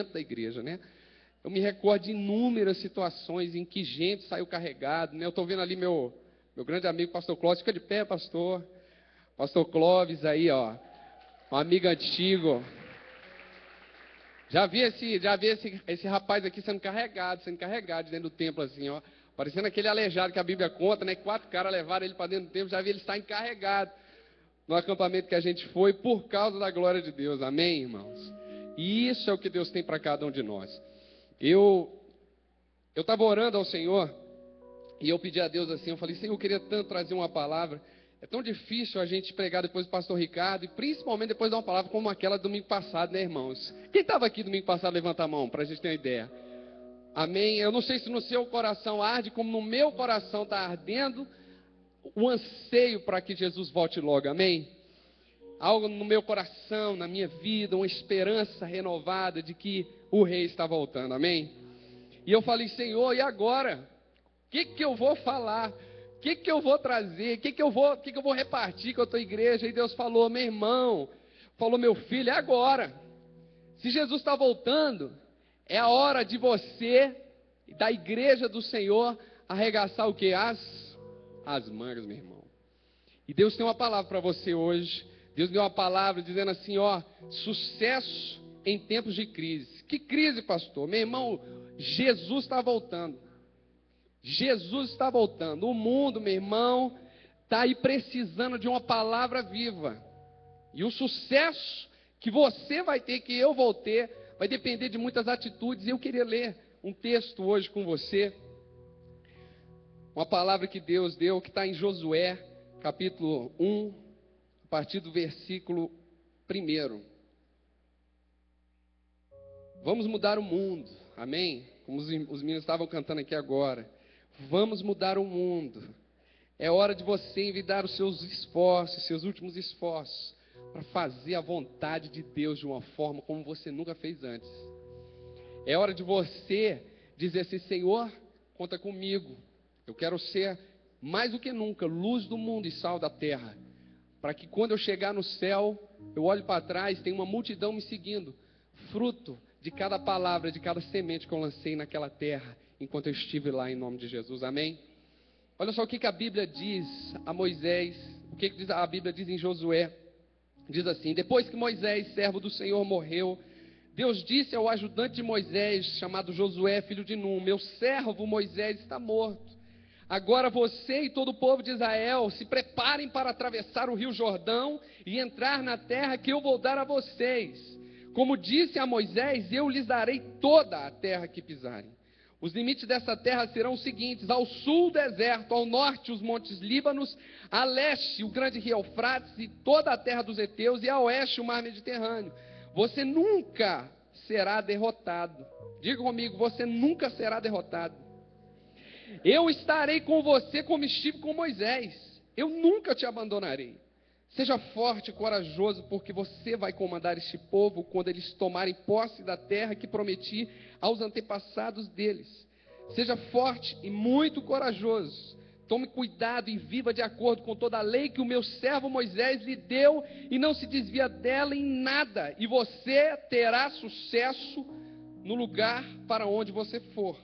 da igreja, né? Eu me recordo de inúmeras situações em que gente saiu carregado, né? Eu estou vendo ali meu grande amigo, pastor Clóvis. Fica de pé, pastor. Pastor Clóvis aí, ó. Um amigo antigo. Já vi esse rapaz aqui sendo carregado dentro do templo, assim, ó. Parecendo aquele aleijado que a Bíblia conta, né? 4 caras levaram ele para dentro do templo. Já vi ele estar encarregado no acampamento que a gente foi por causa da glória de Deus. Amém, irmãos? E isso é o que Deus tem para cada um de nós. Eu estava orando ao Senhor e eu pedi a Deus assim, eu falei, Senhor, eu queria tanto trazer uma palavra. É tão difícil a gente pregar depois do pastor Ricardo, e principalmente depois de uma palavra como aquela do domingo passado, né, irmãos? Quem estava aqui domingo passado, levanta a mão, para a gente ter uma ideia. Amém? Eu não sei se no seu coração arde, como no meu coração está ardendo, o anseio para que Jesus volte logo, amém? Algo no meu coração, na minha vida, uma esperança renovada de que o rei está voltando, amém? E eu falei, Senhor, e agora? O que eu vou falar? O que eu vou trazer? O que eu vou repartir com a tua igreja? E Deus falou, meu irmão, falou, meu filho, é agora. Se Jesus está voltando, é a hora de você, da igreja do Senhor, arregaçar o que? As mangas, meu irmão. E Deus tem uma palavra para você hoje. Deus deu uma palavra dizendo assim, ó, sucesso em tempos de crise. Que crise, pastor? Meu irmão, Jesus está voltando. Jesus está voltando. O mundo, meu irmão, está aí precisando de uma palavra viva. E o sucesso que você vai ter, que eu vou ter, vai depender de muitas atitudes. E eu queria ler um texto hoje com você. Uma palavra que Deus deu, que está em Josué, capítulo 1, a partir do versículo 1. Vamos mudar o mundo, amém? Como os meninos estavam cantando aqui agora. Vamos mudar o mundo. É hora de você envidar os seus esforços, seus últimos esforços, para fazer a vontade de Deus de uma forma como você nunca fez antes. É hora de você dizer assim, Senhor, conta comigo. Eu quero ser, mais do que nunca, luz do mundo e sal da terra. Para que quando eu chegar no céu, eu olho para trás, tem uma multidão me seguindo. Fruto de cada palavra, de cada semente que eu lancei naquela terra, enquanto eu estive lá em nome de Jesus. Amém? Olha só o que a Bíblia diz a Moisés, o que a Bíblia diz em Josué. Diz assim, depois que Moisés, servo do Senhor, morreu, Deus disse ao ajudante de Moisés, chamado Josué, filho de Num, meu servo Moisés está morto. Agora você e todo o povo de Israel se preparem para atravessar o rio Jordão e entrar na terra que eu vou dar a vocês. Como disse a Moisés, eu lhes darei toda a terra que pisarem. Os limites dessa terra serão os seguintes: ao sul o deserto, ao norte os montes Líbanos, a leste o grande rio Eufrates e toda a terra dos heteus, e a oeste o mar Mediterrâneo. Você nunca será derrotado. Diga comigo, você nunca será derrotado. Eu estarei com você como estive com Moisés. Eu nunca te abandonarei. Seja forte e corajoso, porque você vai comandar este povo quando eles tomarem posse da terra que prometi aos antepassados deles. Seja forte e muito corajoso. Tome cuidado e viva de acordo com toda a lei que o meu servo Moisés lhe deu e não se desvia dela em nada. E você terá sucesso no lugar para onde você for.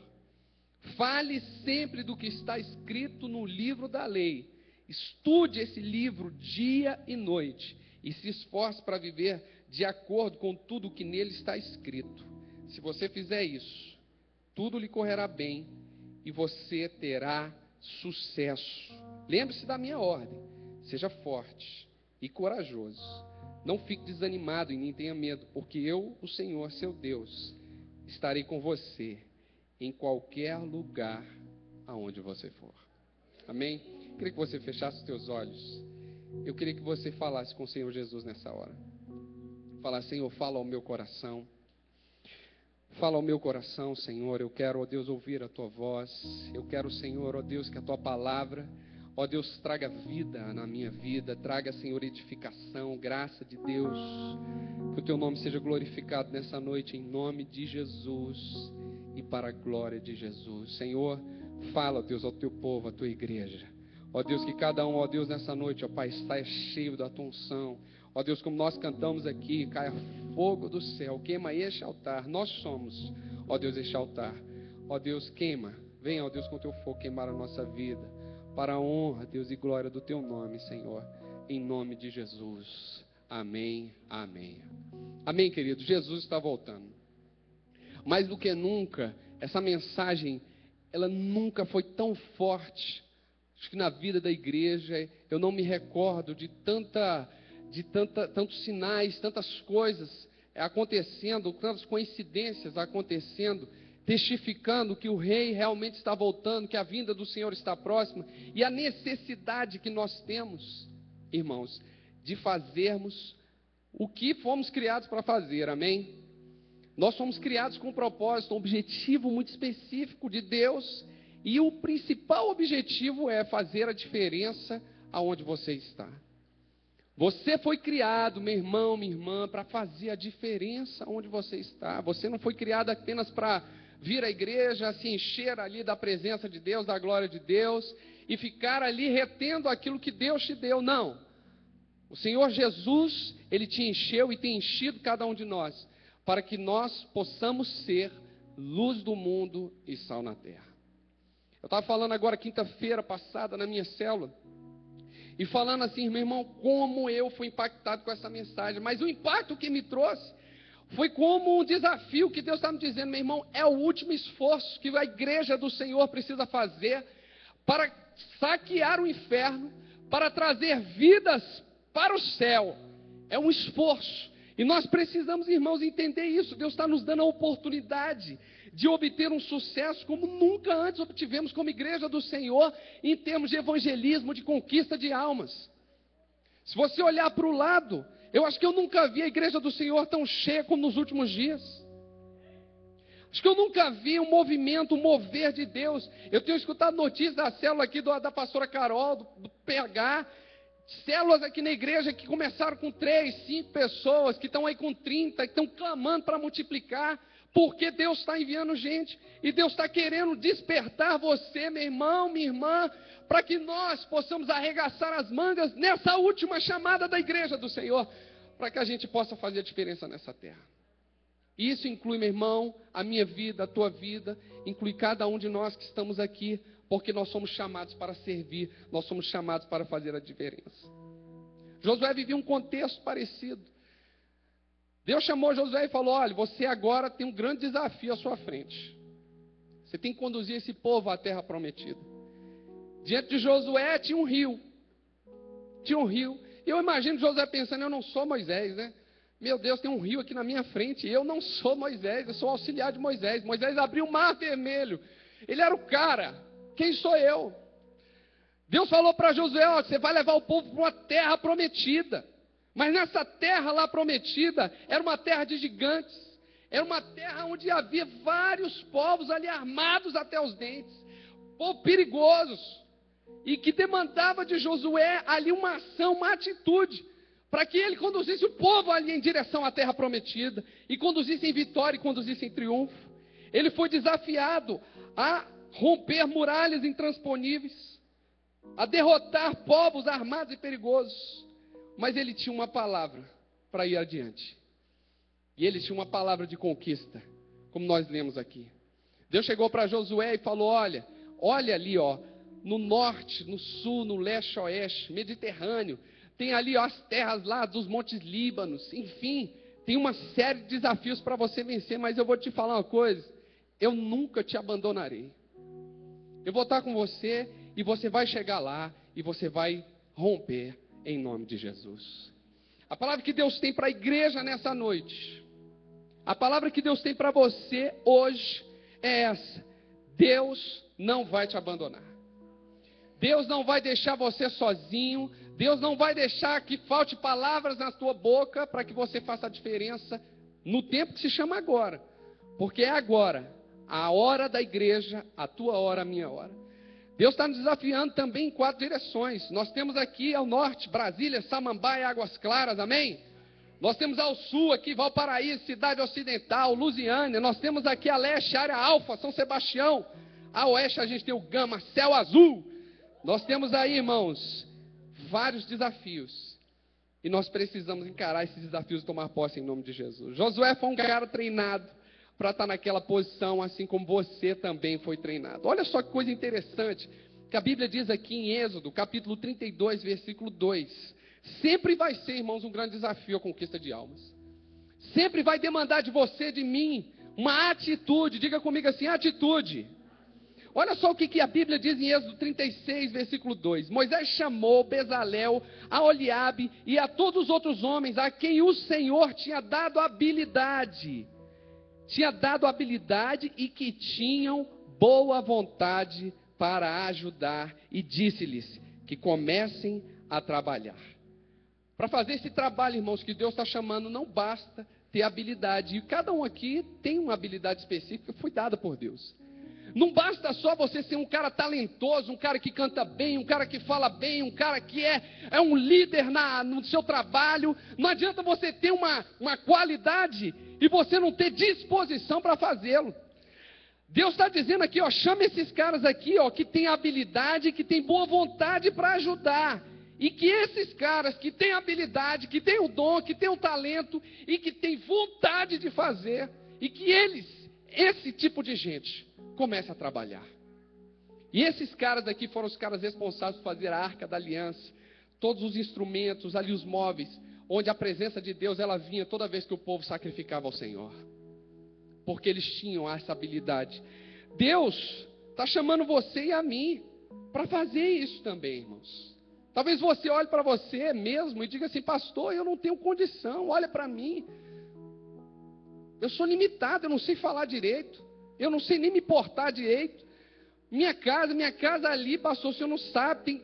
Fale sempre do que está escrito no livro da lei. Estude esse livro dia e noite e se esforce para viver de acordo com tudo o que nele está escrito. Se você fizer isso, tudo lhe correrá bem e você terá sucesso. Lembre-se da minha ordem. Seja forte e corajoso. Não fique desanimado e nem tenha medo, porque eu, o Senhor, seu Deus, estarei com você em qualquer lugar aonde você for. Amém? Eu queria que você fechasse os teus olhos. Eu queria que você falasse com o Senhor Jesus nessa hora. Falar, Senhor, fala ao meu coração. Fala ao meu coração, Senhor. Eu quero, ó Deus, ouvir a tua voz. Eu quero, Senhor, ó Deus, que a tua palavra, ó Deus, traga vida na minha vida. Traga, Senhor, edificação, graça de Deus. Que o teu nome seja glorificado nessa noite, em nome de Jesus e para a glória de Jesus. Senhor, fala, ó Deus, ao teu povo, à tua igreja. Ó Deus, que cada um, ó Deus, nessa noite, ó Pai, saia cheio da tua unção. Ó Deus, como nós cantamos aqui, caia fogo do céu, queima este altar. Nós somos, ó Deus, este altar. Ó Deus, queima. Venha, ó Deus, com teu fogo queimar a nossa vida. Para a honra, Deus, e glória do teu nome, Senhor. Em nome de Jesus. Amém, amém. Amém, querido. Jesus está voltando. Mais do que nunca, essa mensagem, ela nunca foi tão forte. Acho que na vida da igreja, eu não me recordo de tantos sinais, tantas coisas acontecendo, tantas coincidências acontecendo, testificando que o rei realmente está voltando, que a vinda do Senhor está próxima, e a necessidade que nós temos, irmãos, de fazermos o que fomos criados para fazer, amém? Nós somos criados com um propósito, um objetivo muito específico de Deus, e o principal objetivo é fazer a diferença aonde você está. Você foi criado, meu irmão, minha irmã, para fazer a diferença onde você está. Você não foi criado apenas para vir à igreja, se encher ali da presença de Deus, da glória de Deus, e ficar ali retendo aquilo que Deus te deu. Não. O Senhor Jesus, Ele te encheu e tem enchido cada um de nós, para que nós possamos ser luz do mundo e sal na terra. Eu estava falando agora, quinta-feira passada, na minha célula, e falando assim, meu irmão, como eu fui impactado com essa mensagem. Mas o impacto que me trouxe foi como um desafio que Deus está me dizendo, meu irmão, é o último esforço que a igreja do Senhor precisa fazer para saquear o inferno, para trazer vidas para o céu. É um esforço. E nós precisamos, irmãos, entender isso. Deus está nos dando a oportunidade de obter um sucesso como nunca antes obtivemos como igreja do Senhor, em termos de evangelismo, de conquista de almas. Se você olhar para o lado, eu acho que eu nunca vi a igreja do Senhor tão cheia como nos últimos dias. Acho que eu nunca vi um movimento, um mover de Deus. Eu tenho escutado notícias da célula aqui da pastora Carol, do PH, células aqui na igreja que começaram com 3, 5 pessoas, que estão aí com 30, que estão clamando para multiplicar, porque Deus está enviando gente, e Deus está querendo despertar você, meu irmão, minha irmã, para que nós possamos arregaçar as mangas nessa última chamada da igreja do Senhor, para que a gente possa fazer a diferença nessa terra. E isso inclui, meu irmão, a minha vida, a tua vida, inclui cada um de nós que estamos aqui, porque nós somos chamados para servir, nós somos chamados para fazer a diferença. Josué vivia um contexto parecido. Deus chamou Josué e falou, olha, você agora tem um grande desafio à sua frente. Você tem que conduzir esse povo à terra prometida. Diante de Josué tinha um rio. Tinha um rio. Eu imagino Josué pensando, eu não sou Moisés, né? Meu Deus, tem um rio aqui na minha frente. Eu não sou Moisés, eu sou auxiliar de Moisés. Moisés abriu o mar vermelho. Ele era o cara. Quem sou eu? Deus falou para Josué, ó, você vai levar o povo para uma terra prometida. Mas nessa terra lá prometida, era uma terra de gigantes. Era uma terra onde havia vários povos ali armados até os dentes. Povos perigosos. E que demandava de Josué ali uma ação, uma atitude. Para que ele conduzisse o povo ali em direção à terra prometida. E conduzisse em vitória e conduzisse em triunfo. Ele foi desafiado a romper muralhas intransponíveis. A derrotar povos armados e perigosos. Mas ele tinha uma palavra para ir adiante. E ele tinha uma palavra de conquista, como nós lemos aqui. Deus chegou para Josué e falou, olha ali, ó, no norte, no sul, no leste, oeste, Mediterrâneo, tem ali ó, as terras lá dos montes Líbanos, enfim, tem uma série de desafios para você vencer, mas eu vou te falar uma coisa, eu nunca te abandonarei. Eu vou estar com você e você vai chegar lá e você vai romper em nome de Jesus. A palavra que Deus tem para a igreja nessa noite, a palavra que Deus tem para você hoje é essa: Deus não vai te abandonar. Deus não vai deixar você sozinho. Deus não vai deixar que falte palavras na tua boca para que você faça a diferença no tempo que se chama agora. Porque é agora, a hora da igreja, a tua hora, a minha hora. Deus está nos desafiando também em 4 direções. Nós temos aqui ao norte, Brasília, Samambaia, Águas Claras, amém? Nós temos ao sul aqui, Valparaíso, Cidade Ocidental, Lusiânia. Nós temos aqui a leste, área Alfa, São Sebastião. A oeste a gente tem o Gama, Céu Azul. Nós temos aí, irmãos, vários desafios. E nós precisamos encarar esses desafios e tomar posse em nome de Jesus. Josué foi um cara treinado para estar naquela posição, assim como você também foi treinado. Olha só que coisa interessante, que a Bíblia diz aqui em Êxodo, capítulo 32, versículo 2. Sempre vai ser, irmãos, um grande desafio a conquista de almas. Sempre vai demandar de você, de mim, uma atitude. Diga comigo assim, atitude. Olha só o que a Bíblia diz em Êxodo 36, versículo 2. Moisés chamou Bezalel, a Oliabe e a todos os outros homens a quem o Senhor tinha dado habilidade. Tinha dado habilidade e que tinham boa vontade para ajudar. E disse-lhes que comecem a trabalhar. Para fazer esse trabalho, irmãos, que Deus está chamando, não basta ter habilidade. E cada um aqui tem uma habilidade específica que foi dada por Deus. Não basta só você ser um cara talentoso, um cara que canta bem, um cara que fala bem, um cara que é um líder no seu trabalho. Não adianta você ter uma qualidade e você não ter disposição para fazê-lo. Deus está dizendo aqui, ó, chame esses caras aqui, ó, que tem habilidade, que tem boa vontade para ajudar. E que esses caras que têm habilidade, que têm o dom, que têm o talento e que têm vontade de fazer, e que eles, esse tipo de gente, comece a trabalhar. E esses caras aqui foram os caras responsáveis por fazer a Arca da Aliança, todos os instrumentos, ali os móveis, onde a presença de Deus ela vinha toda vez que o povo sacrificava ao Senhor. Porque eles tinham essa habilidade. Deus está chamando você e a mim para fazer isso também, irmãos. Talvez você olhe para você mesmo e diga assim, pastor, eu não tenho condição, olha para mim. Eu sou limitado, eu não sei falar direito. Eu não sei nem me portar direito. Minha casa ali, pastor, o senhor não sabe,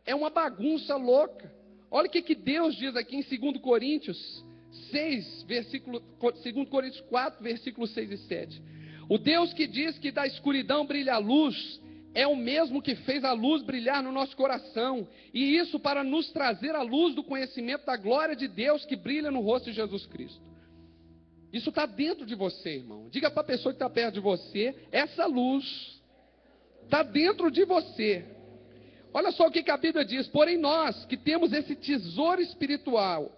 é uma bagunça louca. Olha o que Deus diz aqui em 2 Coríntios 6, 2 Coríntios 4, versículos 6 e 7. O Deus que diz que da escuridão brilha a luz, é o mesmo que fez a luz brilhar no nosso coração. E isso para nos trazer a luz do conhecimento da glória de Deus que brilha no rosto de Jesus Cristo. Isso está dentro de você, irmão. Diga para a pessoa que está perto de você, essa luz está dentro de você. Olha só o que a Bíblia diz. Porém nós, que temos esse tesouro espiritual,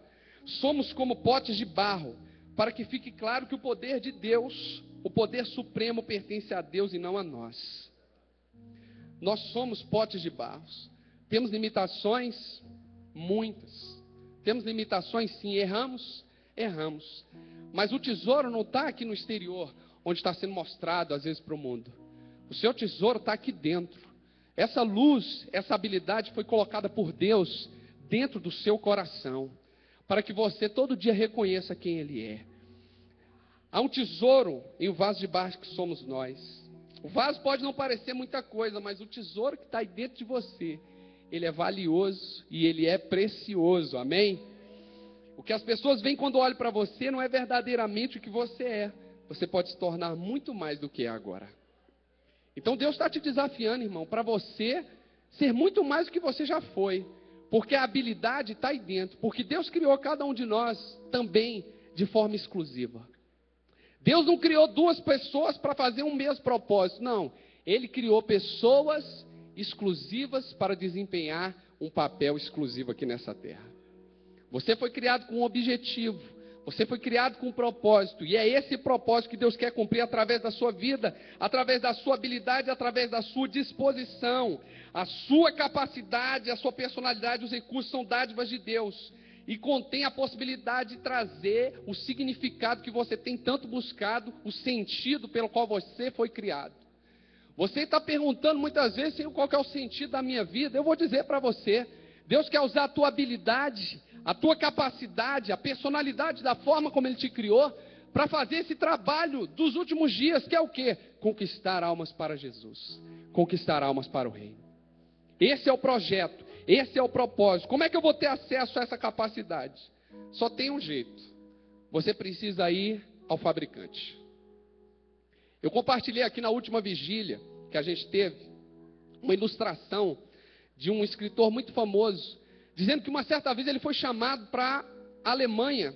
somos como potes de barro, para que fique claro que o poder de Deus, o poder supremo pertence a Deus e não a nós. Nós somos potes de barro. Temos limitações? Muitas. Temos limitações sim, erramos? Erramos. Mas o tesouro não está aqui no exterior, onde está sendo mostrado às vezes para o mundo. O seu tesouro está aqui dentro. Essa luz, essa habilidade foi colocada por Deus dentro do seu coração, para que você todo dia reconheça quem Ele é. Há um tesouro em um vaso de barro que somos nós. O vaso pode não parecer muita coisa, mas o tesouro que está aí dentro de você, ele é valioso e ele é precioso, amém? O que as pessoas veem quando olham para você não é verdadeiramente o que você é. Você pode se tornar muito mais do que é agora. Então Deus está te desafiando, irmão, para você ser muito mais do que você já foi. Porque a habilidade está aí dentro. Porque Deus criou cada um de nós também de forma exclusiva. Deus não criou duas pessoas para fazer um mesmo propósito, não. Ele criou pessoas exclusivas para desempenhar um papel exclusivo aqui nessa terra. Você foi criado com um objetivo, você foi criado com um propósito, e é esse propósito que Deus quer cumprir através da sua vida, através da sua habilidade, através da sua disposição. A sua capacidade, a sua personalidade, os recursos são dádivas de Deus. E contém a possibilidade de trazer o significado que você tem tanto buscado, o sentido pelo qual você foi criado. Você está perguntando muitas vezes, Senhor, qual que é o sentido da minha vida? Eu vou dizer para você, Deus quer usar a tua habilidade, a tua capacidade, a personalidade da forma como Ele te criou, para fazer esse trabalho dos últimos dias, que é o quê? Conquistar almas para Jesus, conquistar almas para o reino. Esse é o projeto. Esse é o propósito. Como é que eu vou ter acesso a essa capacidade? Só tem um jeito. Você precisa ir ao fabricante. Eu compartilhei aqui na última vigília que a gente teve uma ilustração de um escritor muito famoso, dizendo que uma certa vez ele foi chamado para a Alemanha,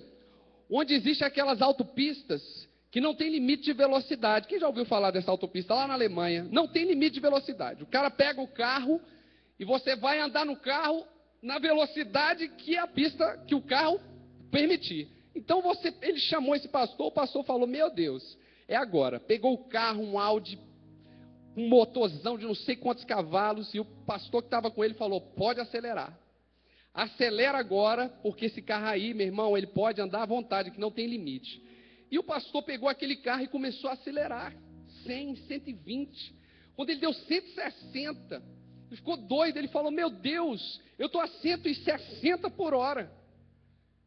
onde existem aquelas autopistas que não tem limite de velocidade. Quem já ouviu falar dessa autopista lá na Alemanha? Não tem limite de velocidade. O cara pega o carro e você vai andar no carro na velocidade que a pista, que o carro permitir. Então ele chamou esse pastor, o pastor falou, meu Deus, é agora. Pegou o carro, um Audi, um motorzão de não sei quantos cavalos, e o pastor que estava com ele falou, pode acelerar. Acelera agora, porque esse carro aí, meu irmão, ele pode andar à vontade, que não tem limite. E o pastor pegou aquele carro e começou a acelerar. 100, 120. Quando ele deu 160, ele ficou doido, ele falou, meu Deus, eu estou a 160 por hora.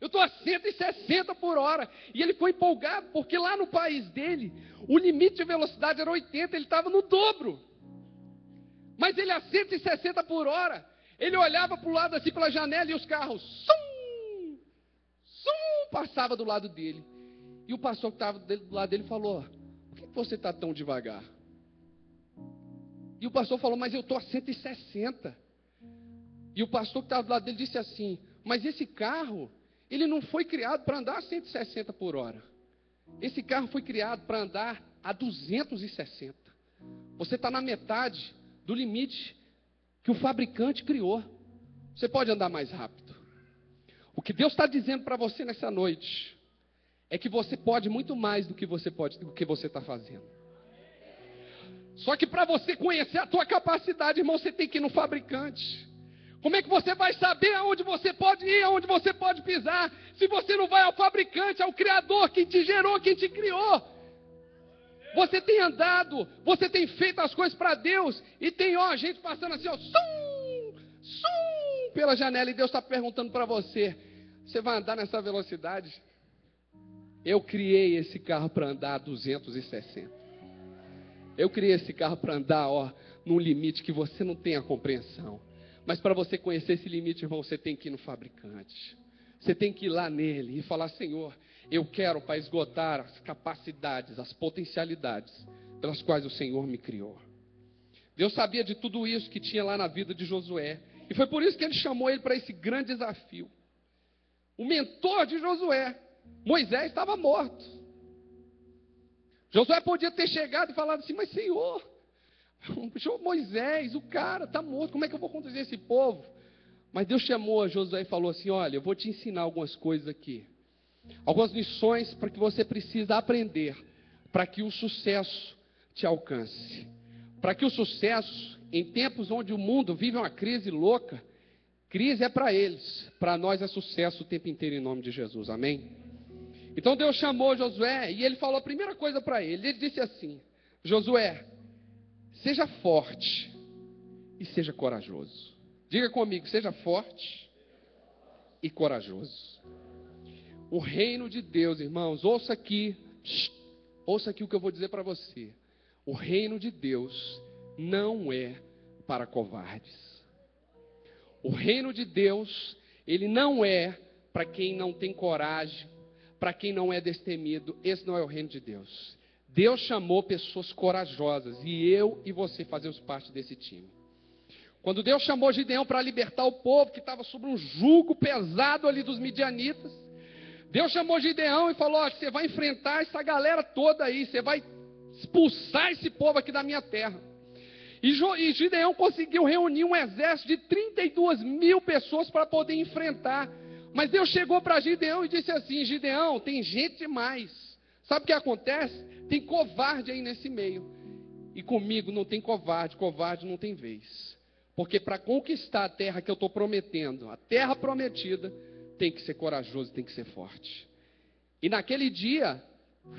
Eu estou a 160 por hora. E ele ficou empolgado, porque lá no país dele, o limite de velocidade era 80, ele estava no dobro. Mas ele a 160 por hora, ele olhava para o lado assim, pela janela, e os carros, sum, sum, passava do lado dele. E o pastor que estava do lado dele falou, por que você está tão devagar? E o pastor falou, mas eu estou a 160. E o pastor que estava do lado dele disse assim, mas esse carro, ele não foi criado para andar a 160 por hora. Esse carro foi criado para andar a 260. Você está na metade do limite que o fabricante criou. Você pode andar mais rápido. O que Deus está dizendo para você nessa noite é que você pode muito mais do que você está fazendo. Só que para você conhecer a tua capacidade, irmão, você tem que ir no fabricante. Como é que você vai saber aonde você pode ir, aonde você pode pisar, se você não vai ao fabricante, ao Criador, quem te gerou, quem te criou? Você tem andado, você tem feito as coisas para Deus, e tem gente passando assim, sum, sum, pela janela, e Deus está perguntando para você, você vai andar nessa velocidade? Eu criei esse carro para andar a 260. Eu criei esse carro para andar, num limite que você não tem a compreensão. Mas para você conhecer esse limite, irmão, você tem que ir no fabricante. Você tem que ir lá nele e falar, Senhor, eu quero para esgotar as capacidades, as potencialidades pelas quais o Senhor me criou. Deus sabia de tudo isso que tinha lá na vida de Josué. E foi por isso que ele chamou ele para esse grande desafio. O mentor de Josué, Moisés, estava morto. Josué podia ter chegado e falado assim, mas Senhor, Moisés, o cara está morto, como é que eu vou conduzir esse povo? Mas Deus chamou a Josué e falou assim, olha, eu vou te ensinar algumas coisas aqui. Algumas lições para que você precisa aprender, para que o sucesso te alcance. Para que o sucesso, em tempos onde o mundo vive uma crise louca, crise é para eles, para nós é sucesso o tempo inteiro em nome de Jesus, amém? Então Deus chamou Josué e ele falou a primeira coisa para ele. Ele disse assim, Josué, seja forte e seja corajoso. Diga comigo, seja forte e corajoso. O reino de Deus, irmãos, ouça aqui o que eu vou dizer para você. O reino de Deus não é para covardes. O reino de Deus, ele não é para quem não tem coragem, para quem não é destemido. Esse não é o reino de Deus. Deus chamou pessoas corajosas e eu e você fazemos parte desse time. Quando Deus chamou Gideão para libertar o povo que estava sob um jugo pesado ali dos midianitas, Deus chamou Gideão e falou, você vai enfrentar essa galera toda aí, você vai expulsar esse povo aqui da minha terra. E Gideão conseguiu reunir um exército de 32 mil pessoas para poder enfrentar. Mas Deus chegou para Gideão e disse assim, Gideão, tem gente demais. Sabe o que acontece? Tem covarde aí nesse meio. E comigo não tem covarde, covarde não tem vez. Porque para conquistar a terra que eu estou prometendo, a terra prometida, tem que ser corajoso, tem que ser forte. E naquele dia,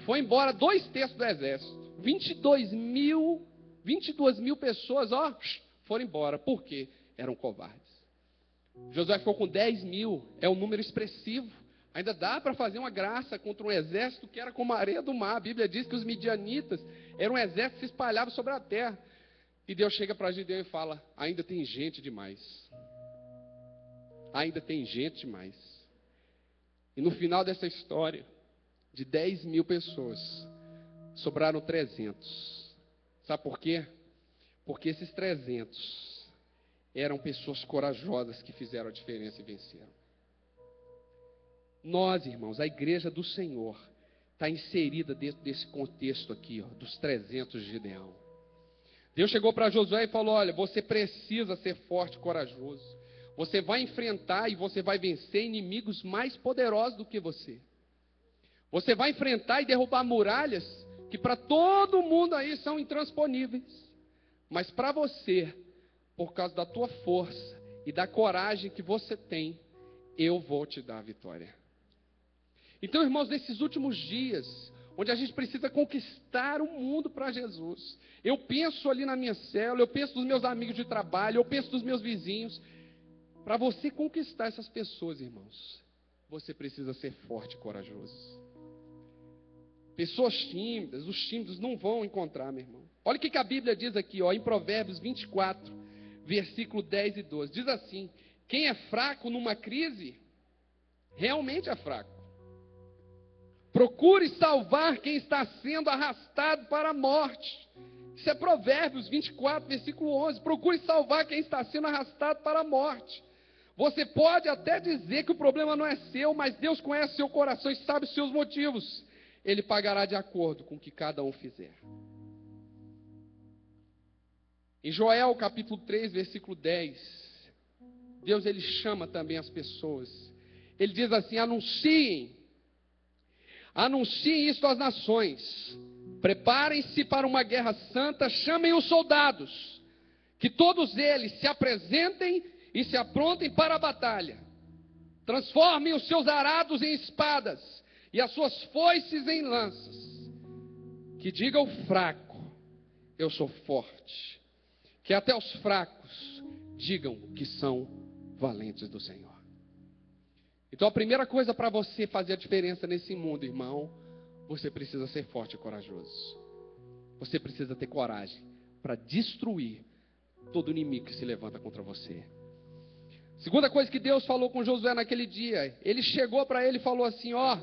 foi embora 2/3 do exército. 22 mil pessoas, foram embora. Por quê? Eram covardes. Josué ficou com 10 mil, é um número expressivo. Ainda dá para fazer uma graça contra um exército que era como a areia do mar. A Bíblia diz que os midianitas eram um exército que se espalhava sobre a terra. E Deus chega para Gideão e fala, ainda tem gente demais. Ainda tem gente demais. E no final dessa história, de 10 mil pessoas, sobraram 300. Sabe por quê? Porque esses 300 eram pessoas corajosas que fizeram a diferença e venceram. Nós, irmãos, a igreja do Senhor está inserida dentro desse contexto aqui, dos 300 de Gideão. Deus chegou para Josué e falou, olha, você precisa ser forte e corajoso. Você vai enfrentar e você vai vencer inimigos mais poderosos do que você. Você vai enfrentar e derrubar muralhas que para todo mundo aí são intransponíveis. Mas para você, por causa da tua força e da coragem que você tem, eu vou te dar a vitória. Então, irmãos, nesses últimos dias, onde a gente precisa conquistar o mundo para Jesus, eu penso ali na minha célula, eu penso nos meus amigos de trabalho, eu penso nos meus vizinhos. Para você conquistar essas pessoas, irmãos, você precisa ser forte e corajoso. Pessoas tímidas, os tímidos não vão encontrar, meu irmão. Olha o que a Bíblia diz aqui, ó, em Provérbios 24, versículo 10 e 12. Diz assim: quem é fraco numa crise, realmente é fraco. Procure salvar quem está sendo arrastado para a morte. Isso é Provérbios 24, versículo 11. Procure salvar quem está sendo arrastado para a morte. Você pode até dizer que o problema não é seu, mas Deus conhece seu coração e sabe os seus motivos. Ele pagará de acordo com o que cada um fizer. Em Joel capítulo 3, versículo 10, Deus ele chama também as pessoas. Ele diz assim: anunciem isto às nações, preparem-se para uma guerra santa, chamem os soldados, que todos eles se apresentem e se aprontem para a batalha. Transformem os seus arados em espadas e as suas foices em lanças. Que diga o fraco: eu sou forte. Que até os fracos digam que são valentes do Senhor. Então a primeira coisa para você fazer a diferença nesse mundo, irmão, você precisa ser forte e corajoso. Você precisa ter coragem para destruir todo inimigo que se levanta contra você. Segunda coisa que Deus falou com Josué naquele dia, ele chegou para ele e falou assim: ó,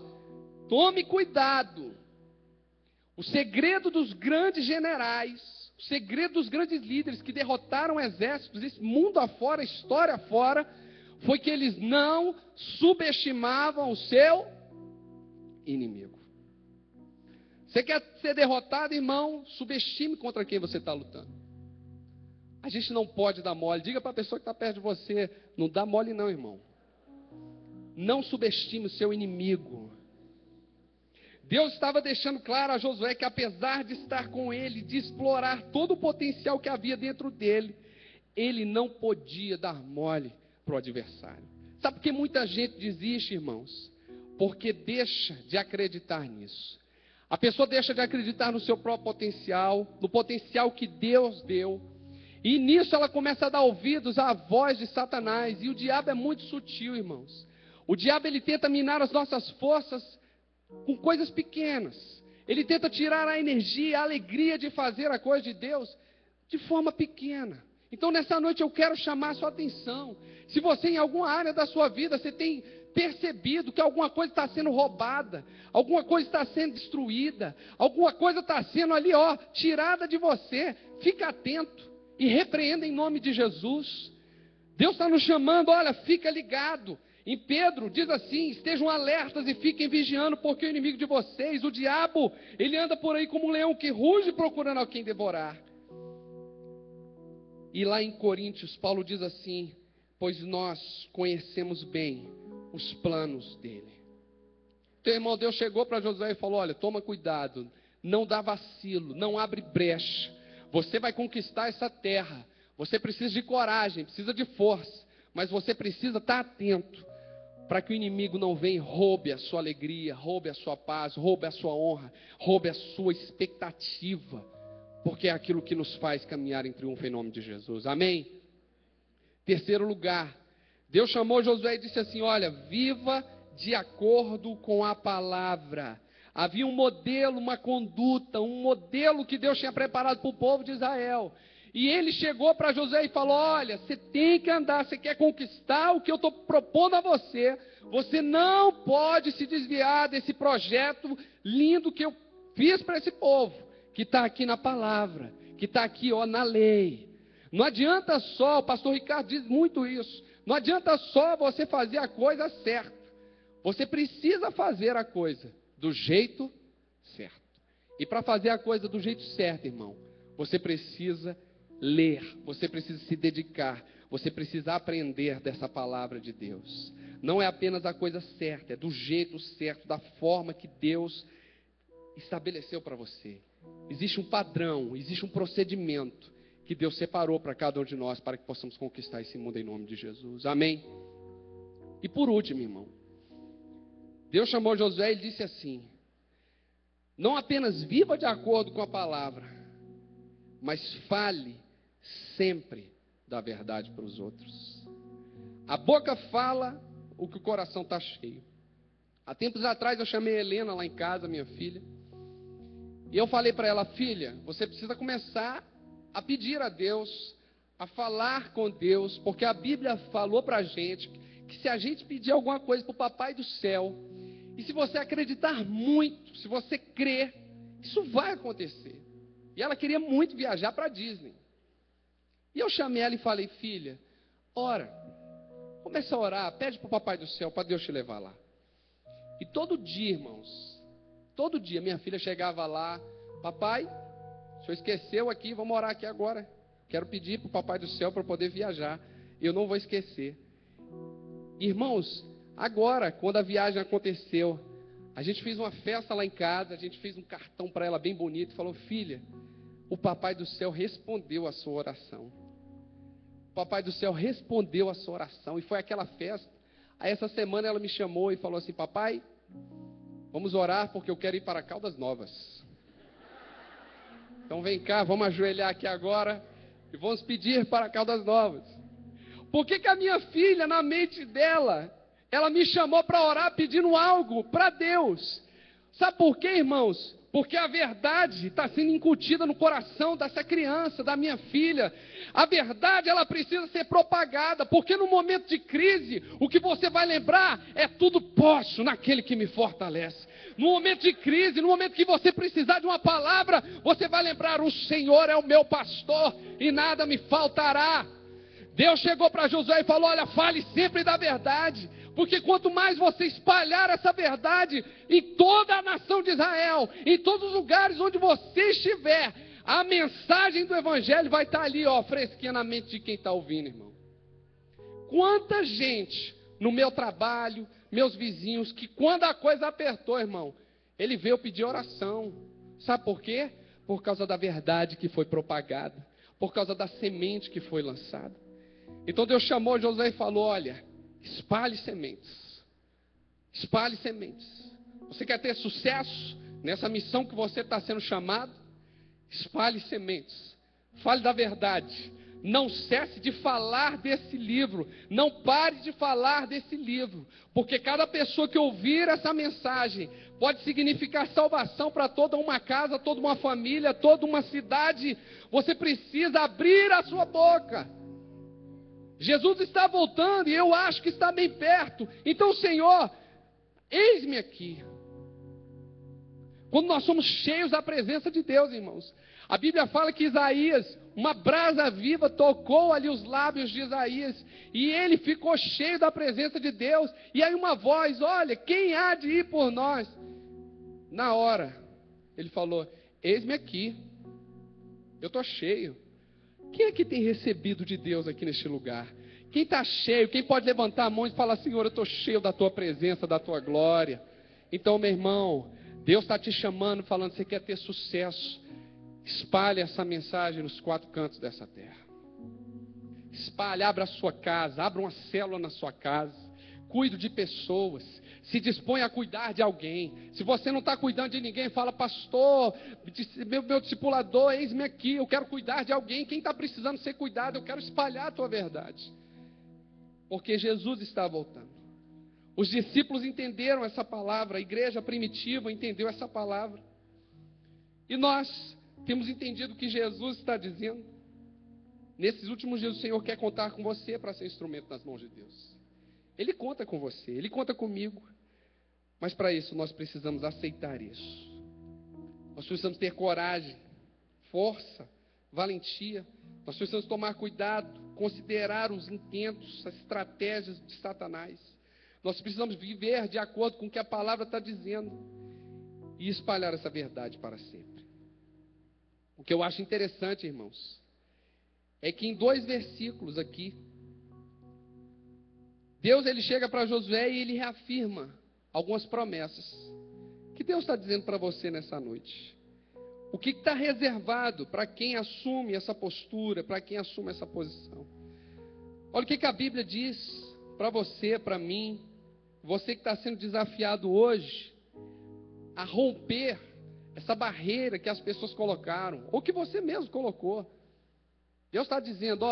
tome cuidado. O segredo dos grandes generais, o segredo dos grandes líderes que derrotaram exércitos, esse mundo afora, história afora, foi que eles não subestimavam o seu inimigo. Você quer ser derrotado, irmão? Subestime contra quem você está lutando. A gente não pode dar mole. Diga para a pessoa que está perto de você: não dá mole não, irmão. Não subestime o seu inimigo. Deus estava deixando claro a Josué que apesar de estar com ele, de explorar todo o potencial que havia dentro dele, ele não podia dar mole para o adversário. Sabe por que muita gente desiste, irmãos? Porque deixa de acreditar nisso. A pessoa deixa de acreditar no seu próprio potencial, no potencial que Deus deu. E nisso ela começa a dar ouvidos à voz de Satanás. E o diabo é muito sutil, irmãos. O diabo ele tenta minar as nossas forças com coisas pequenas. Ele tenta tirar a energia, a alegria de fazer a coisa de Deus de forma pequena. Então nessa noite eu quero chamar a sua atenção. Se você em alguma área da sua vida você tem percebido que alguma coisa está sendo roubada, alguma coisa está sendo destruída, alguma coisa está sendo ali, ó, tirada de você, fica atento e repreenda em nome de Jesus. Deus está nos chamando, olha, fica ligado. Em Pedro diz assim: estejam alertas e fiquem vigiando, porque o inimigo de vocês, o diabo, ele anda por aí como um leão que ruge procurando a quem devorar. E lá em Coríntios, Paulo diz assim: pois nós conhecemos bem os planos dele. Então, irmão, Deus chegou para Josué e falou: olha, toma cuidado, não dá vacilo, não abre brecha. Você vai conquistar essa terra. Você precisa de coragem, precisa de força, mas você precisa estar atento para que o inimigo não venha e roube a sua alegria, roube a sua paz, roube a sua honra, roube a sua expectativa, porque é aquilo que nos faz caminhar em triunfo em nome de Jesus. Amém? Terceiro lugar, Deus chamou Josué e disse assim: olha, viva de acordo com a palavra. Havia um modelo, uma conduta, um modelo que Deus tinha preparado para o povo de Israel. E ele chegou para Josué e falou: olha, você tem que andar, você quer conquistar o que eu estou propondo a você, você não pode se desviar desse projeto lindo que eu fiz para esse povo, que está aqui na palavra, que está aqui, ó, na lei. Não adianta só, o pastor Ricardo diz muito isso, não adianta só você fazer a coisa certa, você precisa fazer a coisa do jeito certo. E para fazer a coisa do jeito certo, irmão, você precisa ler, você precisa se dedicar, você precisa aprender dessa palavra de Deus. Não é apenas a coisa certa, é do jeito certo, da forma que Deus estabeleceu para você. Existe um padrão, existe um procedimento que Deus separou para cada um de nós, para que possamos conquistar esse mundo em nome de Jesus. Amém? E por último, irmão, Deus chamou Josué e disse assim: não apenas viva de acordo com a palavra, mas fale sempre da verdade para os outros. A boca fala o que o coração está cheio. Há tempos atrás eu chamei a Helena lá em casa, minha filha, e eu falei para ela: filha, você precisa começar a pedir a Deus, a falar com Deus, porque a Bíblia falou para a gente que se a gente pedir alguma coisa para o Papai do Céu, e se você acreditar muito, se você crer, isso vai acontecer. E ela queria muito viajar para a Disney. E eu chamei ela e falei: filha, ora, começa a orar, pede para o Papai do Céu, para Deus te levar lá. E todo dia, irmãos, todo dia minha filha chegava lá: papai, o senhor esqueceu aqui, vamos orar aqui agora. Quero pedir para o Papai do Céu para poder viajar. Eu não vou esquecer. Irmãos, agora, quando a viagem aconteceu, a gente fez uma festa lá em casa, a gente fez um cartão para ela bem bonito e falou: filha, o Papai do Céu respondeu a sua oração. O Papai do Céu respondeu a sua oração. E foi aquela festa. Aí essa semana ela me chamou e falou assim: papai, vamos orar porque eu quero ir para Caldas Novas. Então vem cá, vamos ajoelhar aqui agora e vamos pedir para Caldas Novas. Por que a minha filha, na mente dela, ela me chamou para orar pedindo algo para Deus? Sabe por quê, irmãos? Porque a verdade está sendo incutida no coração dessa criança, da minha filha. A verdade, ela precisa ser propagada, porque no momento de crise, o que você vai lembrar é: tudo posso naquele que me fortalece. No momento de crise, no momento que você precisar de uma palavra, você vai lembrar: o Senhor é o meu pastor e nada me faltará. Deus chegou para Josué e falou: olha, fale sempre da verdade. Porque quanto mais você espalhar essa verdade em toda a nação de Israel, em todos os lugares onde você estiver, a mensagem do Evangelho vai estar ali, ó, fresquinha na mente de quem está ouvindo, irmão. Quanta gente no meu trabalho, meus vizinhos, que quando a coisa apertou, irmão, ele veio pedir oração. Sabe por quê? Por causa da verdade que foi propagada, por causa da semente que foi lançada. Então Deus chamou Josué e falou: olha, espalhe sementes. Espalhe sementes. Você quer ter sucesso nessa missão que você está sendo chamado? Espalhe sementes. Fale da verdade. Não cesse de falar desse livro. Não pare de falar desse livro. Porque cada pessoa que ouvir essa mensagem pode significar salvação para toda uma casa, toda uma família, toda uma cidade. Você precisa abrir a sua boca. Jesus está voltando e eu acho que está bem perto. Então, Senhor, eis-me aqui. Quando nós somos cheios da presença de Deus, irmãos, a Bíblia fala que Isaías, uma brasa viva tocou ali os lábios de Isaías, e ele ficou cheio da presença de Deus. E aí uma voz: olha, quem há de ir por nós? Na hora, ele falou: eis-me aqui, eu estou cheio. Quem é que tem recebido de Deus aqui neste lugar? Quem está cheio? Quem pode levantar a mão e falar: Senhor, eu estou cheio da Tua presença, da Tua glória? Então, meu irmão, Deus está te chamando, falando: você quer ter sucesso? Espalhe essa mensagem nos 4 cantos dessa terra. Espalhe, abra a sua casa, abra uma célula na sua casa. Cuide de pessoas. Se dispõe a cuidar de alguém. Se você não está cuidando de ninguém, fala: pastor, meu discipulador, eis-me aqui, eu quero cuidar de alguém. Quem está precisando ser cuidado, eu quero espalhar a tua verdade. Porque Jesus está voltando. Os discípulos entenderam essa palavra, a igreja primitiva entendeu essa palavra. E nós temos entendido o que Jesus está dizendo. Nesses últimos dias o Senhor quer contar com você para ser instrumento nas mãos de Deus. Ele conta com você, Ele conta comigo. Mas para isso nós precisamos aceitar isso. Nós precisamos ter coragem, força, valentia. Nós precisamos tomar cuidado, considerar os intentos, as estratégias de Satanás. Nós precisamos viver de acordo com o que a palavra está dizendo e espalhar essa verdade para sempre. O que eu acho interessante, irmãos, é que em 2 versículos aqui, Deus ele chega para Josué e ele reafirma algumas promessas. O que Deus está dizendo para você nessa noite? O que está reservado para quem assume essa postura, para quem assume essa posição? Olha o que a Bíblia diz para você, para mim, você que está sendo desafiado hoje a romper essa barreira que as pessoas colocaram, ou que você mesmo colocou. Deus está dizendo,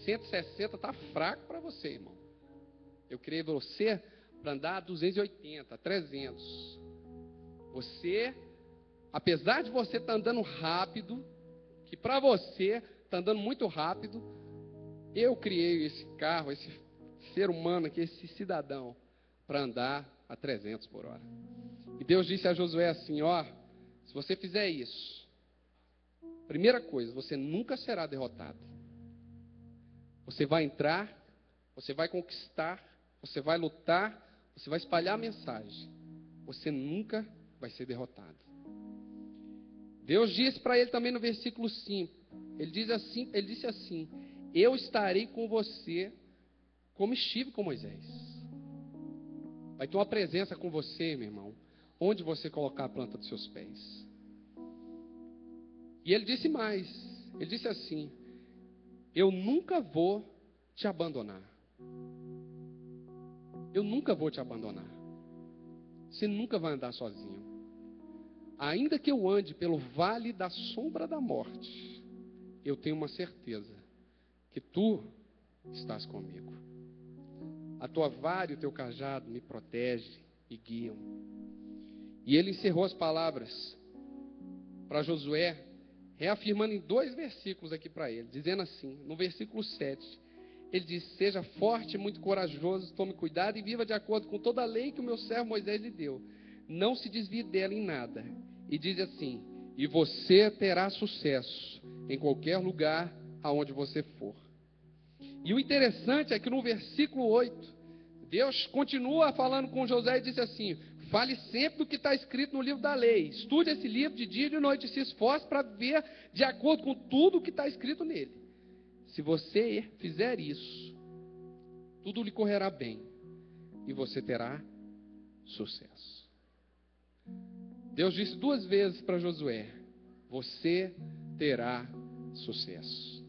160 está fraco para você, irmão. Eu criei você para andar 280, 300. Você, apesar de você estar andando rápido, que para você está andando muito rápido, eu criei esse carro, esse ser humano aqui, esse cidadão, para andar a 300 por hora. E Deus disse a Josué assim, se você fizer isso, primeira coisa, você nunca será derrotado. Você vai entrar, você vai conquistar, você vai lutar, você vai espalhar a mensagem. Você nunca vai ser derrotado. Deus disse para ele também no versículo 5, ele disse assim, eu estarei com você como estive com Moisés. Vai ter uma presença com você, meu irmão, onde você colocar a planta dos seus pés. E ele disse mais, ele disse assim, eu nunca vou te abandonar. Eu nunca vou te abandonar. Você nunca vai andar sozinho. Ainda que eu ande pelo vale da sombra da morte, eu tenho uma certeza, que tu estás comigo. A tua vara e o teu cajado me protegem e guiam. E ele encerrou as palavras para Josué, reafirmando em 2 versículos aqui para ele, dizendo assim, no versículo 7, ele diz, seja forte e muito corajoso, tome cuidado e viva de acordo com toda a lei que o meu servo Moisés lhe deu. Não se desvie dela em nada. E diz assim, e você terá sucesso em qualquer lugar aonde você for. E o interessante é que no versículo 8, Deus continua falando com Josué e diz assim, fale sempre do que está escrito no livro da lei. Estude esse livro de dia e de noite, se esforce para ver de acordo com tudo o que está escrito nele. Se você fizer isso, tudo lhe correrá bem e você terá sucesso. Deus disse 2 vezes para Josué, você terá sucesso.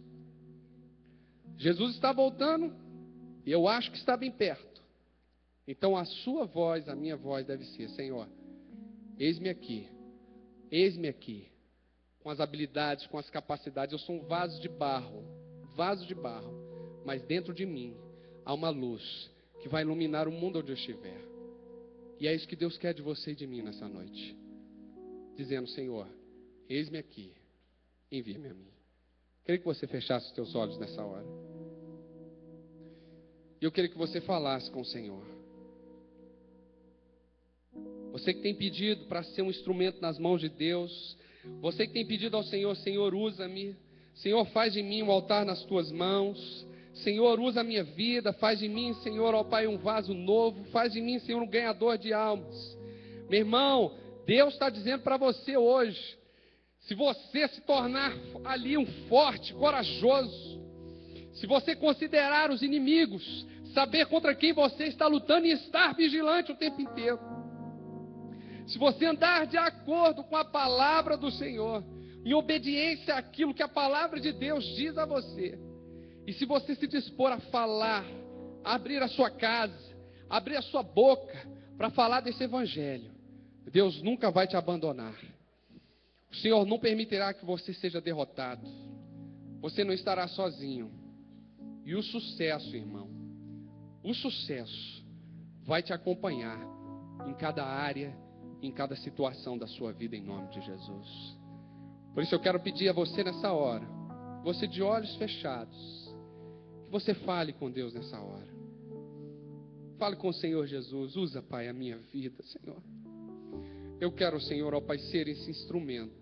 Jesus está voltando e eu acho que está bem perto. Então a sua voz, a minha voz deve ser, Senhor, eis-me aqui, com as habilidades, com as capacidades, eu sou um vaso de barro, mas dentro de mim há uma luz que vai iluminar o mundo onde eu estiver. E é isso que Deus quer de você e de mim nessa noite. Dizendo, Senhor, eis-me aqui, envia-me a mim. Queria que você fechasse os teus olhos nessa hora. E eu queria que você falasse com o Senhor. Você que tem pedido para ser um instrumento nas mãos de Deus. Você que tem pedido ao Senhor, Senhor, usa-me. Senhor, faz de mim um altar nas tuas mãos. Senhor, usa a minha vida. Faz de mim, Senhor, ó Pai, um vaso novo. Faz de mim, Senhor, um ganhador de almas. Meu irmão, Deus está dizendo para você hoje, se você se tornar ali um forte, corajoso, se você considerar os inimigos, saber contra quem você está lutando e estar vigilante o tempo inteiro, se você andar de acordo com a palavra do Senhor, em obediência àquilo que a palavra de Deus diz a você, e se você se dispor a falar, a abrir a sua casa, abrir a sua boca para falar desse evangelho, Deus nunca vai te abandonar. O Senhor não permitirá que você seja derrotado. Você não estará sozinho. E o sucesso, irmão, o sucesso vai te acompanhar em cada área, em cada situação da sua vida, em nome de Jesus. Por isso eu quero pedir a você nessa hora, você de olhos fechados, que você fale com Deus nessa hora. Fale com o Senhor Jesus. Usa, Pai, a minha vida, Senhor. Eu quero, Senhor, ó Pai, ser esse instrumento,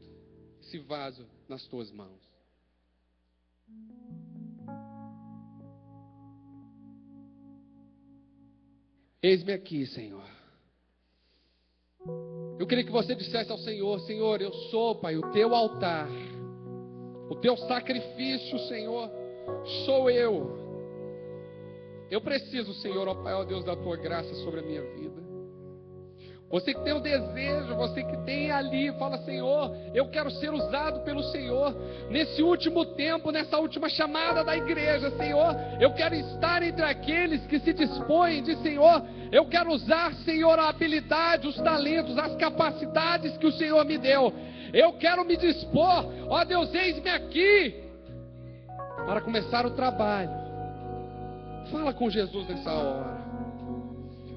esse vaso nas tuas mãos. Eis-me aqui, Senhor. Eu queria que você dissesse ao Senhor, Senhor, eu sou, Pai, o teu altar. O teu sacrifício, Senhor, sou eu. Eu preciso, Senhor, ó Pai, ó Deus, da tua graça sobre a minha vida. Você que tem o desejo, você que tem ali, fala: Senhor, eu quero ser usado pelo Senhor nesse último tempo, nessa última chamada da igreja. Senhor, eu quero estar entre aqueles que se dispõem de: Senhor, eu quero usar, Senhor, a habilidade, os talentos, as capacidades que o Senhor me deu. Eu quero me dispor, ó Deus, eis-me aqui para começar o trabalho. Fala com Jesus nessa hora.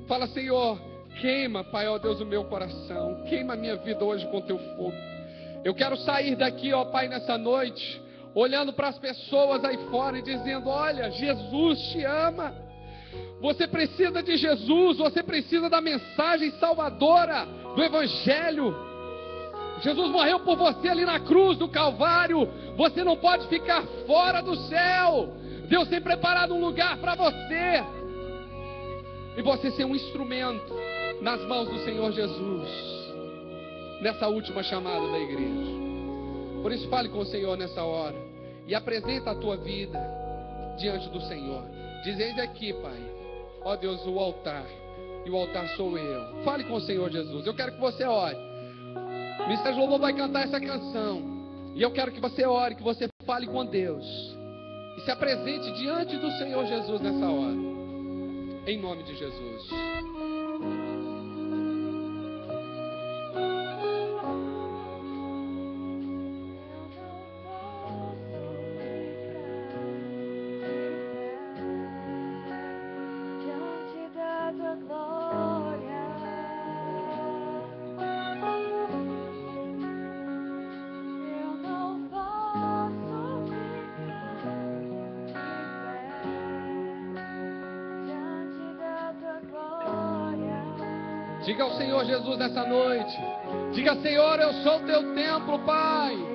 Fala: Senhor, queima, Pai, ó Deus, o meu coração. Queima a minha vida hoje com teu fogo. Eu quero sair daqui, ó Pai, nessa noite, olhando para as pessoas aí fora e dizendo: olha, Jesus te ama. Você precisa de Jesus, você precisa da mensagem salvadora do Evangelho. Jesus morreu por você ali na cruz do Calvário. Você não pode ficar fora do céu. Deus tem preparado um lugar para você. E você ser um instrumento nas mãos do Senhor Jesus, nessa última chamada da igreja. Por isso, fale com o Senhor nessa hora e apresenta a tua vida diante do Senhor. Diz: eis aqui, Pai, ó Deus, o altar, e o altar sou eu. Fale com o Senhor Jesus. Eu quero que você ore. O Ministério de Louvor vai cantar essa canção, e eu quero que você ore, que você fale com Deus e se apresente diante do Senhor Jesus nessa hora, em nome de Jesus. Diga ao Senhor Jesus nessa noite. Diga: Senhor, eu sou o teu templo, Pai.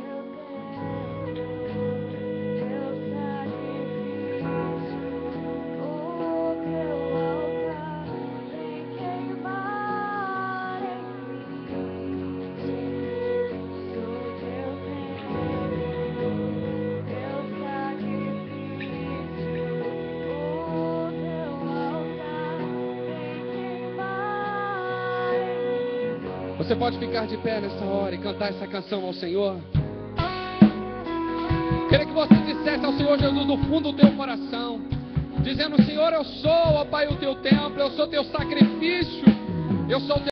Você pode ficar de pé nessa hora e cantar essa canção ao Senhor. Queria que você dissesse ao Senhor Jesus do fundo do teu coração, dizendo: Senhor, eu sou, ó Pai, o teu templo, eu sou teu sacrifício, eu sou teu